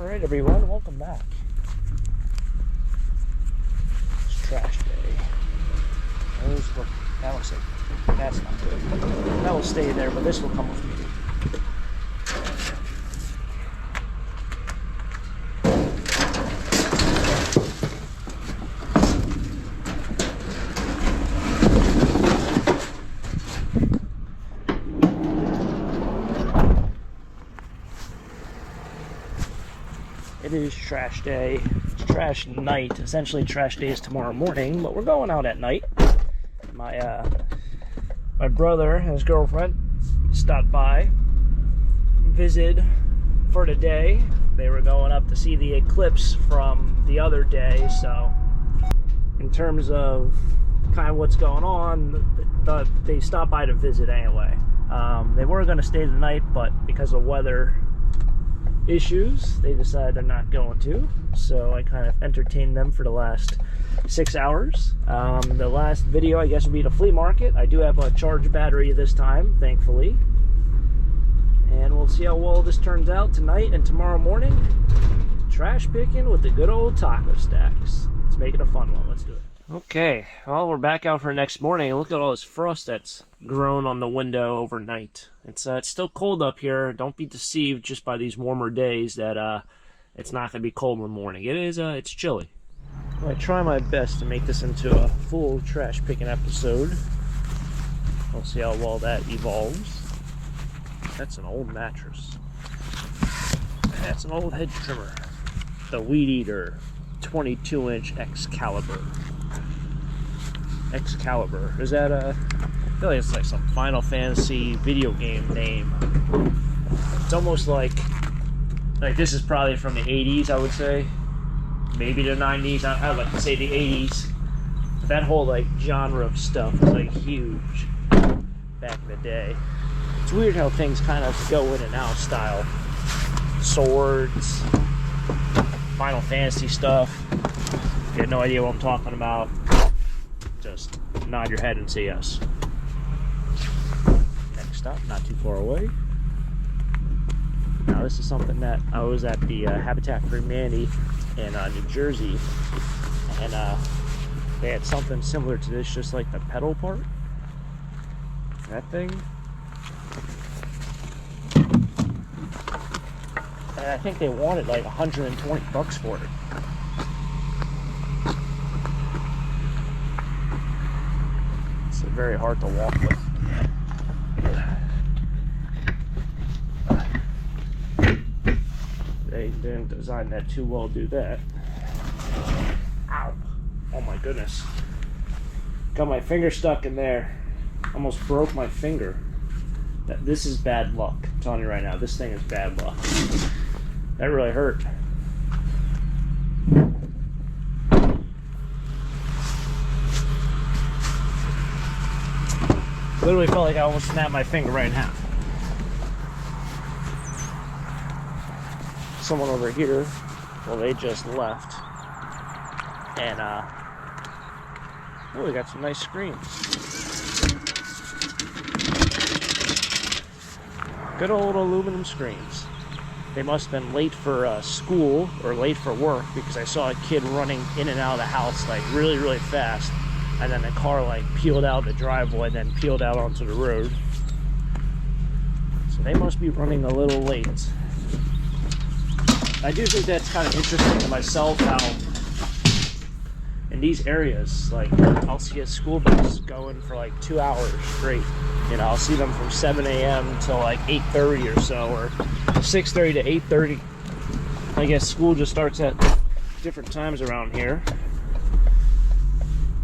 Alright everyone, welcome back. It's trash day. That looks like that's not good. That will stay there, but this will come with me. It is trash day. It's trash night. Essentially, trash day is tomorrow morning, but we're going out at night. My brother and his girlfriend stopped by, visited for the day. They were going up to see the eclipse from the other day, so in terms of kind of what's going on, they stopped by to visit anyway. They were going to stay the night, but because of weather issues, they decided they're not going to, so I kind of entertained them for the last 6 hours. The last video, I guess, would be the flea market. I do have a charged battery this time, thankfully, and we'll see how well this turns out tonight and tomorrow morning. Trash picking with the good old taco stacks. Let's make it a fun one. Let's do it. Okay, well, we're back out for next morning. Look at all this frost that's grown on the window overnight. It's still cold up here. Don't be deceived just by these warmer days that it's not going to be cold in the morning. It is, it's chilly. Well, I try my best to make this into a full trash picking episode. We'll see how well that evolves. That's an old mattress. That's an old head trimmer. The Weed Eater 22-inch Excalibur. Excalibur. Is that I feel like it's like some Final Fantasy video game name. It's almost like this is probably from the 80s, I would say. Maybe the 90s. I'd like to say the 80s. But that whole like genre of stuff was like huge back in the day. It's weird how things kind of go in and out style. Swords, Final Fantasy stuff. If you have no idea what I'm talking about, just nod your head and say yes. Next stop, not too far away. Now this is something that I was at the Habitat for Humanity in New Jersey, and they had something similar to this, just like the pedal part. That thing. And I think they wanted like 120 bucks for it. It's very hard to walk with. They didn't design that too well to do that. Ow. Oh my goodness. Got my finger stuck in there. Almost broke my finger. This is bad luck. I'm telling you right now, this thing is bad luck. That really hurt. Literally felt like I almost snapped my finger right in half. Someone over here, well, they just left. And, oh, we got some nice screens. Good old aluminum screens. They must have been late for school or late for work, because I saw a kid running in and out of the house like really, really fast. And then the car like peeled out the driveway, then peeled out onto the road. So they must be running a little late. I do think that's kind of interesting to myself, how in these areas, like, I'll see a school bus going for like 2 hours straight. You know, I'll see them from 7 a.m. till like 8:30 or so, or 6:30 to 8:30. I guess school just starts at different times around here.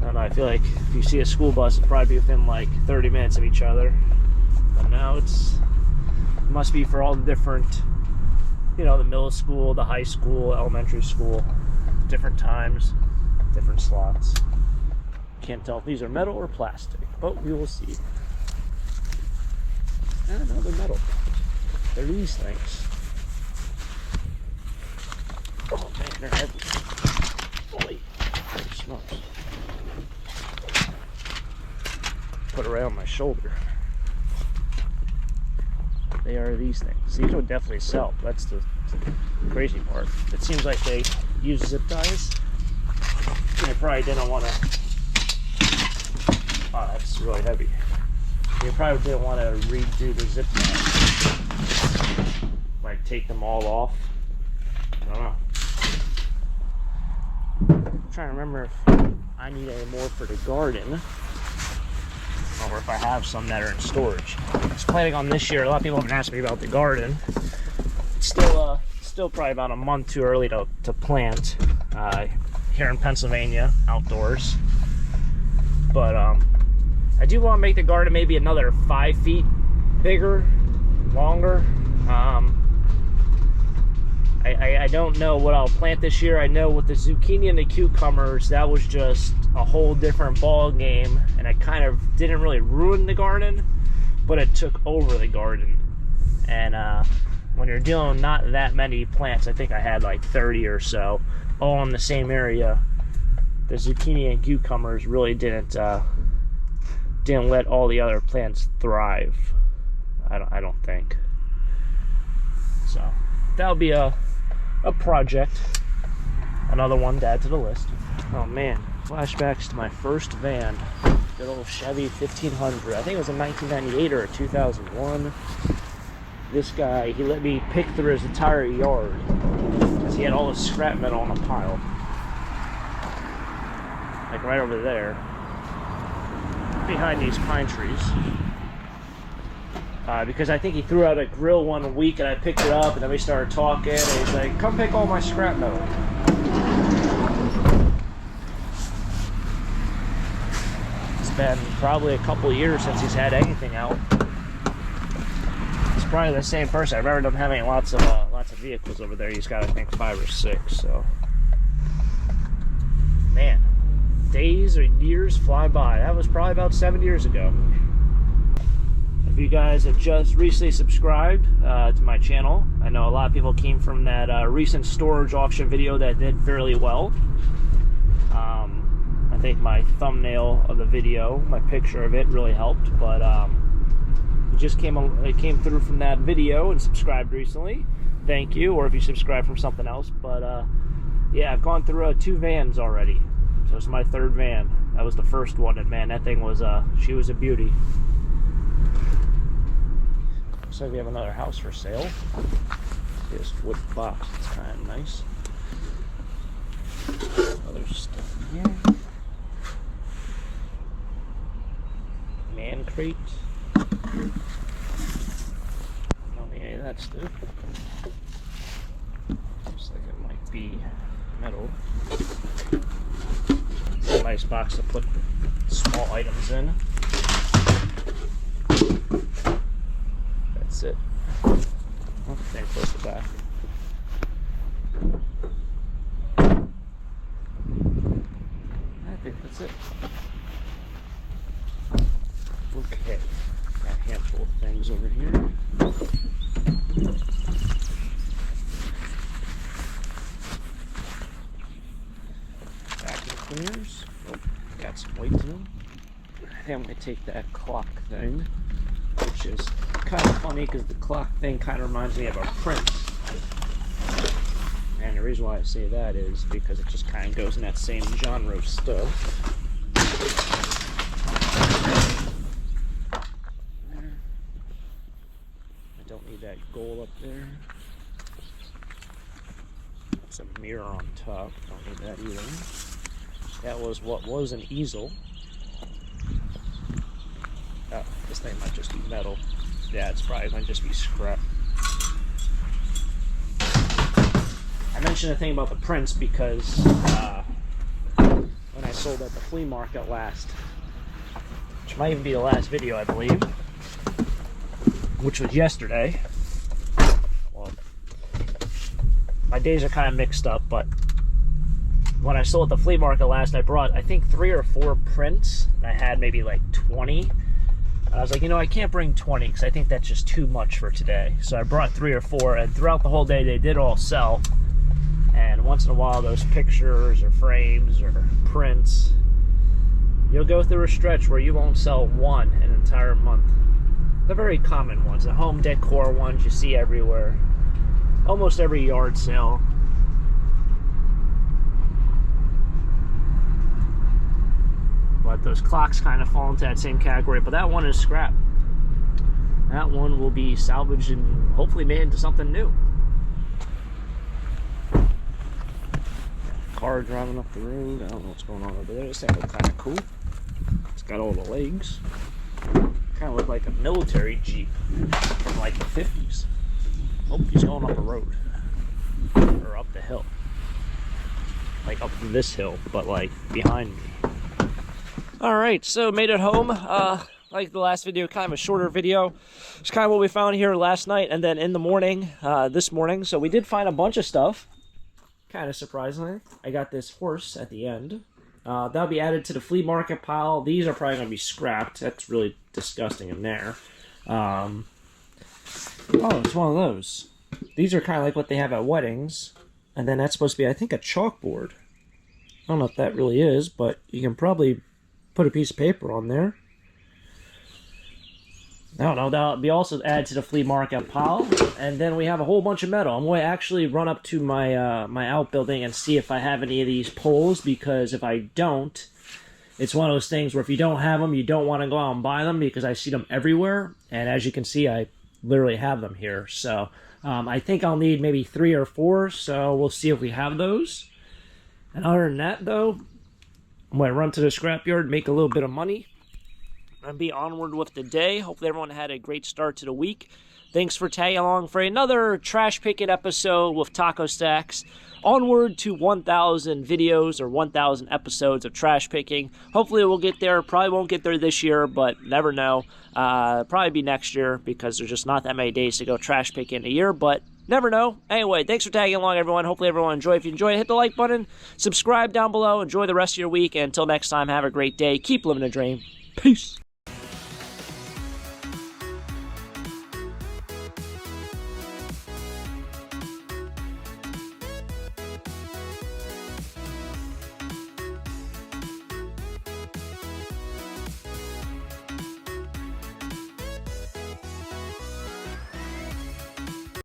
I don't know, I feel like if you see a school bus, it'd probably be within like 30 minutes of each other. But now it must be for all the different, you know, the middle school, the high school, elementary school, different times, different slots. Can't tell if these are metal or plastic, but we will see. I don't know, they're metal. They're these things. Oh man, they're heavy. Holy smokes. Put it right on my shoulder. They are these things. These would definitely sell. That's the crazy part. It seems like they use zip ties. They probably didn't want to. Oh, that's really heavy. They probably didn't want to redo the zip ties. Like take them all off. I don't know. I'm trying to remember if I need any more for the garden, or if I have some that are in storage. I was planning on this year. A lot of people have been asking me about the garden. It's still probably about a month too early to plant here in Pennsylvania, outdoors. But I do want to make the garden maybe another 5 feet bigger, longer. I don't know what I'll plant this year. I know with the zucchini and the cucumbers, that was just a whole different ball game, and it kind of didn't really ruin the garden, but it took over the garden. And when you're dealing with not that many plants, I think I had like 30 or so, all in the same area, the zucchini and cucumbers really didn't let all the other plants thrive. I don't think. So that'll be a project, another one to add to the list. Oh man, flashbacks to my first van, good old Chevy 1500. I think it was a 1998 or a 2001. This guy, he let me pick through his entire yard because he had all the scrap metal on a pile, like right over there behind these pine trees. Because I think he threw out a grill one week and I picked it up, and then we started talking and he's like, come pick all my scrap metal. It's been probably a couple of years since he's had anything out. It's probably the same person. I remember him having lots of vehicles over there. He's got, I think, 5 or 6. So, man, days or years fly by. That was probably about 7 years ago. If you guys have just recently subscribed to my channel, I know a lot of people came from that recent storage auction video that did fairly well. I think my thumbnail of the video, my picture of it, really helped. But it came through from that video and subscribed recently. Thank you. Or if you subscribed from something else. But yeah, I've gone through 2 vans already. So it's my 3rd van. That was the first one, and man, that thing was she was a beauty. So we have another house for sale. See this wood box, it's kind of nice. Other stuff in here. Man crate. Don't need any of that stuff. Looks like it might be metal. It's a nice box to put small items in. That's it. Oh, then close the back. I think that's it. Okay, got a handful of things over here. Vacuum cleaners. Oh, got some weight to them. I think I'm going to take that clock thing, which is kind of funny because the clock thing kind of reminds me of a Prince. And the reason why I say that is because it just kind of goes in that same genre of stuff. I don't need that gold up there. It's a mirror on top. Don't need that either. That was what was an easel. Oh, this thing might just be metal. Yeah, it's probably going to just be scrap. I mentioned a thing about the Prince because when I sold at the flea market last, which might even be the last video, I believe, which was yesterday. Well, my days are kind of mixed up, but when I sold at the flea market last, I brought, I think, 3 or 4 prints, and I had maybe like 20. I was like, you know, I can't bring 20 because I think that's just too much for today. So I brought 3 or 4, and throughout the whole day, they did all sell. And once in a while, those pictures or frames or prints, you'll go through a stretch where you won't sell one an entire month. The very common ones, the home decor ones you see everywhere. almost every yard sale. But those clocks kind of fall into that same category. But that one is scrap. That one will be salvaged and hopefully made into something new. Car driving up the road. I don't know what's going on over there. This thing looks kind of cool. It's got all the legs. Kind of look like a military Jeep from like the 50s. Oh, he's going up a road. Or up the hill. Like up this hill, but like behind me. Alright, so made it home. Like the last video, kind of a shorter video. It's kind of what we found here last night and then in the morning, this morning. So we did find a bunch of stuff. Kind of surprisingly. I got this horse at the end. That'll be added to the flea market pile. These are probably going to be scrapped. That's really disgusting in there. Oh, it's one of those. These are kind of like what they have at weddings. And then that's supposed to be, I think, a chalkboard. I don't know if that really is, but you can probably put a piece of paper on there. I don't know. That'll be also added to the flea market pile. And then we have a whole bunch of metal. I'm going to actually run up to my my outbuilding and see if I have any of these poles, because if I don't, it's one of those things where if you don't have them, you don't want to go out and buy them, because I see them everywhere. And as you can see, I literally have them here. So I think I'll need maybe 3 or 4. So we'll see if we have those. And other than that, though, I'm going to run to the scrapyard, make a little bit of money, and be onward with the day. Hopefully everyone had a great start to the week. Thanks for tagging along for another trash picking episode with Taco Stacks. Onward to 1,000 videos or 1,000 episodes of trash picking. Hopefully we'll get there. Probably won't get there this year, but never know. Probably be next year, because there's just not that many days to go trash picking a year, but never know. Anyway, thanks for tagging along, everyone. Hopefully everyone enjoyed. If you enjoyed, hit the like button. Subscribe down below. Enjoy the rest of your week. And until next time, have a great day. Keep living a dream. Peace.